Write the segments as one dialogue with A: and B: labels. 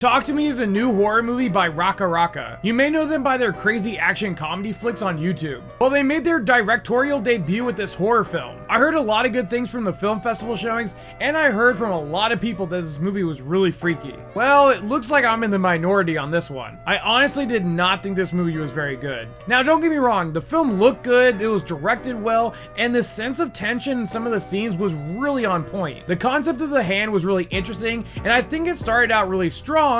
A: Talk to Me is a new horror movie by Rackaracka. You may know them by their crazy action comedy flicks on YouTube. Well, they made their directorial debut with this horror film. I heard a lot of good things from the film festival showings, and I heard from a lot of people that this movie was really freaky. Well, it looks like I'm in the minority on this one. I honestly did not think this movie was very good. Now, don't get me wrong, the film looked good, it was directed well, and the sense of tension in some of the scenes was really on point. The concept of the hand was really interesting, and I think it started out really strong,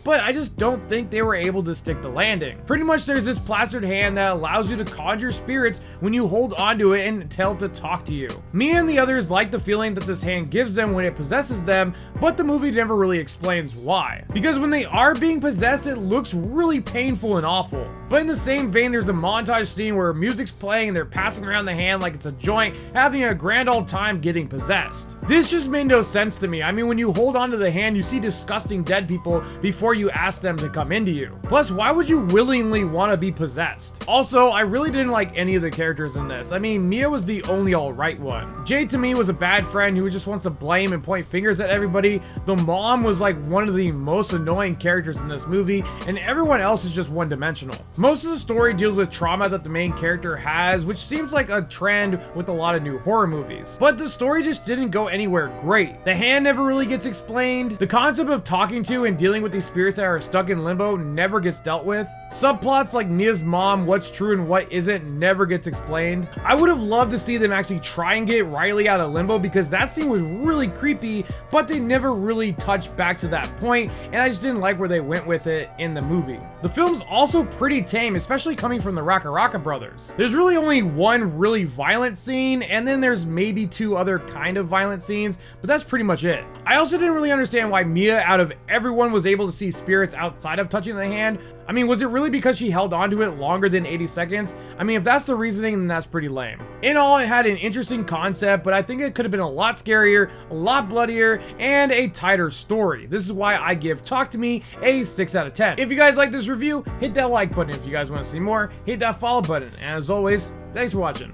A: but I just don't think they were able to stick the landing. Pretty much there's this plastered hand that allows you to conjure spirits when you hold onto it and tell it to talk to you. Me and the others like the feeling that this hand gives them when it possesses them, but the movie never really explains why. Because when they are being possessed, it looks really painful and awful. But in the same vein, there's a montage scene where music's playing and they're passing around the hand like it's a joint, having a grand old time getting possessed. This just made no sense to me. I mean, when you hold onto the hand, you see disgusting dead people before you ask them to come into you. Plus, why would you willingly want to be possessed? Also, I really didn't like any of the characters in this. I mean, Mia was the only alright one. Jade to me was a bad friend who just wants to blame and point fingers at everybody. The mom was like one of the most annoying characters in this movie, and everyone else is just one-dimensional. Most of the story deals with trauma that the main character has, which seems like a trend with a lot of new horror movies. But the story just didn't go anywhere great. The hand never really gets explained. The concept of talking to and dealing with these spirits that are stuck in limbo never gets dealt with. Subplots like Mia's mom, what's true and what isn't, never gets explained. I would have loved to see them actually try and get Riley out of limbo because that scene was really creepy, but they never really touched back to that point, and I just didn't like where they went with it in the movie. The film's also pretty tame, especially coming from the Rackaracka brothers. There's really only one really violent scene, and then there's maybe two other kind of violent scenes, but that's pretty much it. I also didn't really understand why Mia, out of everyone, was able to see spirits outside of touching the hand. I mean, was it really because she held onto it longer than 80 seconds? I mean, if that's the reasoning, then that's pretty lame. In all, it had an interesting concept, but I think it could have been a lot scarier, a lot bloodier, and a tighter story. This is why I give Talk to Me a 6 out of 10. If you guys like this review, hit that like button. If you guys want to see more, hit that follow button. And as always, thanks for watching.